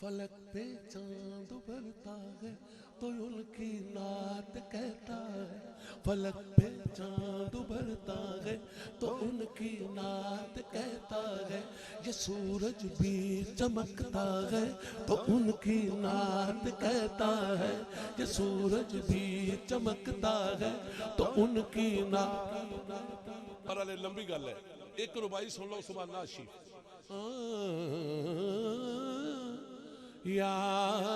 फलक पे चांद उभरता है तो उनकी नात कहता है। फलक पे चांद उभरता है तो उनकी नात कहता है। ये सूरज भी चमकता है तो उनकी नात कहता है। ये सूरज भी चमकता है तो उनकी नात। पर अले लंबी गल है, एक रुबाई सुन लो सुबह नाशी। या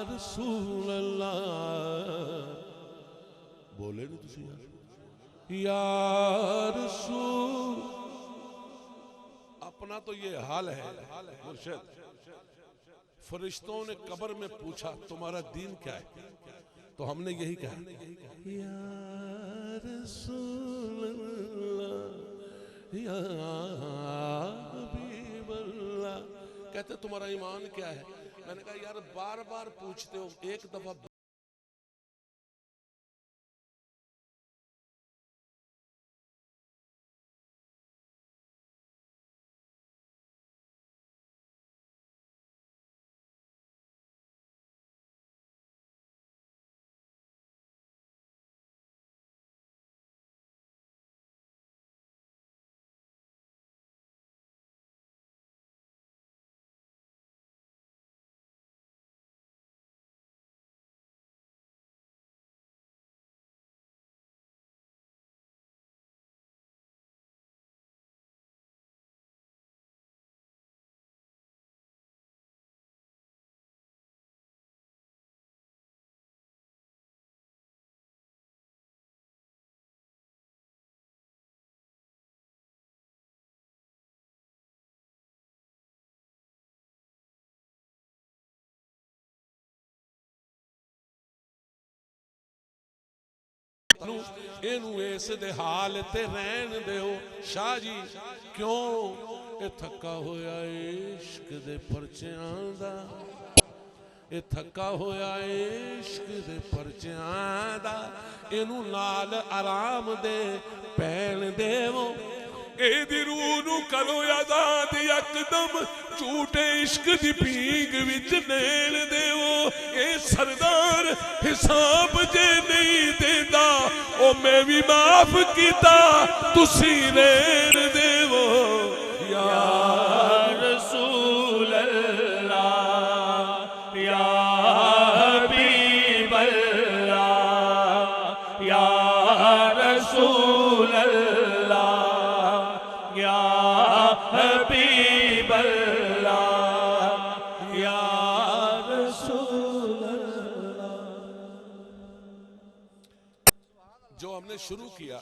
रसूल अल्लाह, बोले नहीं तुसी यार। या रसूल, अपना तो ये हाल है मुर्शिद। फरिश्तों ने कब्र में पूछा तुम्हारा दीन क्या है, तो हमने यही कहा या रसूल अल्लाह या हबीब अल्लाह। कहते तुम्हारा ईमान क्या है। मैंने कहा यार बार बार पूछते हो, एक दफा ਇਹਨੂੰ ਇਸ ਦੇ ਹਾਲ ਤੇ ਰਹਿਣ ਦਿਓ ਸ਼ਾਹ ਜੀ। ਕਿਉਂ ਇਹ ਥੱਕਾ ਹੋਇਆ ਇਸ਼ਕ ਦੇ ਪਰਚਿਆਂ ਦਾ, ਇਹ ਥੱਕਾ ਹੋਇਆ ਇਸ਼ਕ ਦੇ ਪਰਚਿਆਂ ਦਾ। ਇਹਨੂੰ ਨਾਲ ਆਰਾਮ ਦੇ ਪੈਣ ਦੇਵੋ। ਇਹਦੀ ਰੂਹ ਨੂੰ ਕਰੋ ਆਜ਼ਾਦ ਯਕਦਮ, ਝੂਠੇ ਇਸ਼ਕ ਦੀ ਭੀਗ ਵਿੱਚ ਨੈਣ ਦੇਵੋ। ਇਹ ਸਰਦਾਰ ਹਿਸਾਬ ਜੇ ਨਹੀਂ ਦੇਦਾ, ਉਹ ਮੈਂ ਵੀ ਮਾਫ ਕੀਤਾ ਤੁਸੀਂ ਰਹਿਣ ਦੇਵੋ। ਯਾ रसूल अल्लाह या हबीब अल्लाह या रसूल अल्लाह या हबीब अल्लाह या रसूल अल्लाह। जो हमने शुरू किया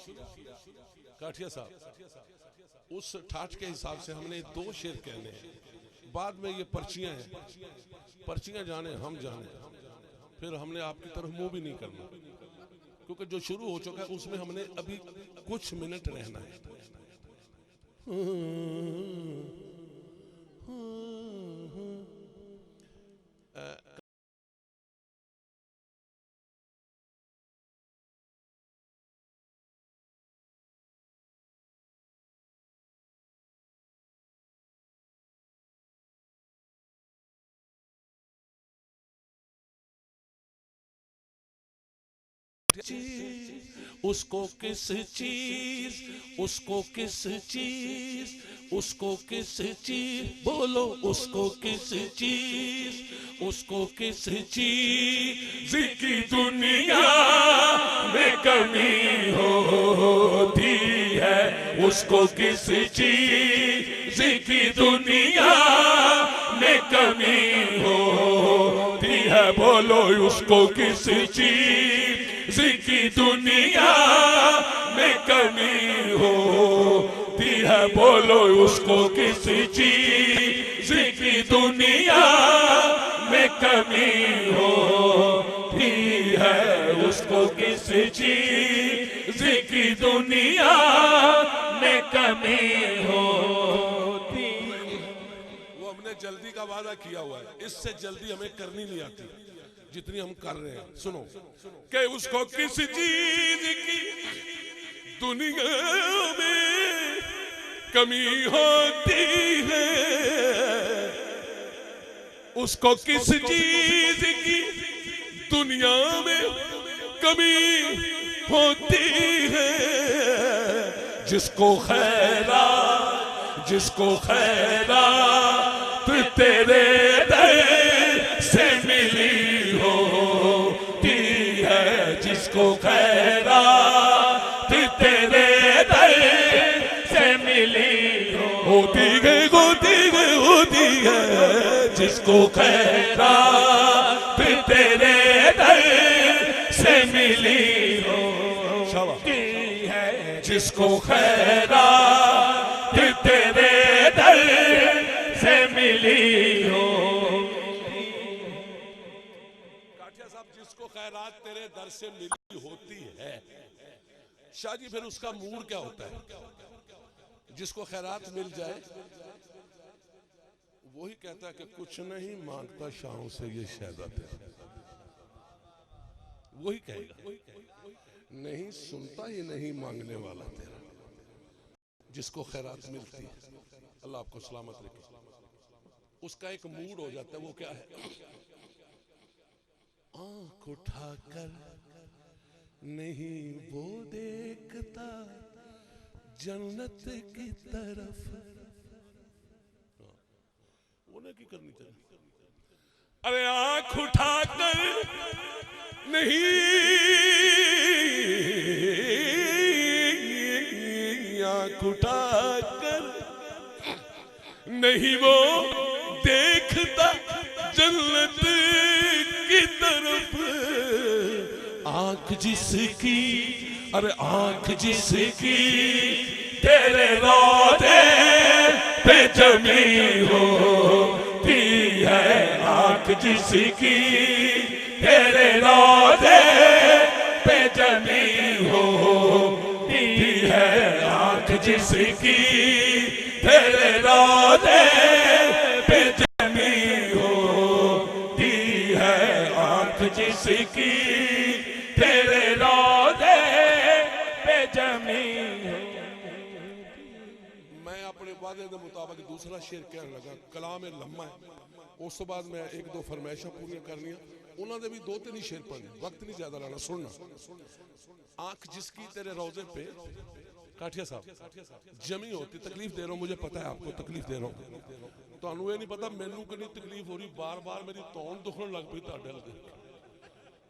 काठिया साहब, उस ठाठ के हिसाब से हमने 2 शेर कहने हैं। बाद में ये पर्चियां हैं, पर्चियां जाने हम जाने, फिर हमने आपकी तरफ मुंह भी नहीं करना, क्योंकि जो शुरू हो चुका है उसमें हमने अभी कुछ मिनट रहना है। उसको किस चीज, उसको किस चीज, उसको किस चीज, बोलो उसको किस चीज, उसको किस चीज की दुनिया में कमी होती है। उसको किस चीज की दुनिया में कमी होती है। बोलो उसको किस चीज की दुनिया में कमी होती है। बोलो उसको किस चीज की दुनिया में कमी होती है। उसको किस चीज की दुनिया में कमी होती। वो हमने जल्दी का वादा किया हुआ है, इससे जल्दी हमें करनी नहीं आती जितनी हम कर रहे हैं। सुनो कि उसको किस चीज की दुनिया में कमी होती है। उसको किस चीज की दुनिया में कमी होती है। जिसको खैरात तेरे दर से मिली होती है। जिसको खैरात तेरे दर से मिली होती है। जिसको खैरात तेरे दर से मिली होती है। जिसको खैरात तेरे दर से मिली हो। काठिया साहब, जिसको खैरात तेरे दर से मिली होती है, शाह जी फिर उसका मूड क्या होता है? जिसको खैरात मिल जाए वही कहता है कि कुछ नहीं मांगता शाहों से ये शहदा तेरा। वही कहेगा, नहीं सुनता ही नहीं मांगने वाला तेरा। जिसको खैरात मिलती है, अल्लाह आपको सलामत रखे, उसका एक मूड हो जाता है। वो क्या है? आंख उठाकर नहीं वो देखता जन्नत की तरफ। उन्हें की करनी चाहिए। अरे आंख उठाकर नहीं, आंख उठाकर नहीं वो देखता जन्नत की तरफ। आंख जिसकी, अरे आंख जिसकी तेरे रोज़े पे जमी होती है। आंख जिसकी तेरे रोज़े पे जमी होती है। आंख जिसकी तेरे रोज़े पे जमी होती है। आंख जिसकी तेरे रोज़े पे जमी। मैं अपने वादे के मुताबिक दूसरा शेर कहने लगा। कलाम लम्मा है, उस तो बाद मैं एक दो फरमाइशा पूरी करनी। उन्होंने भी दो तीन ही शेर पढ़ने, वक्त नहीं ज्यादा लाना। सुनना, आंख जिसकी तेरे रोजे पे, काठिया साहब जमी होती। तकलीफ दे रहा हूं, मुझे पता है आपको तकलीफ दे रहा हूं। तो ये नहीं पता मैनू कितनी तकलीफ हो रही। बार बार मेरी तौन दुखन लग पई तुहाडे नाल।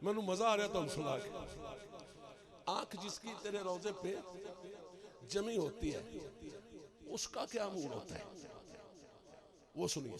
मैनू मजा आ रहा तुहानू सुना के। आंख जिसकी तेरे रोजे पे जमी होती है, उसका क्या मूड होता है वो सुनिए।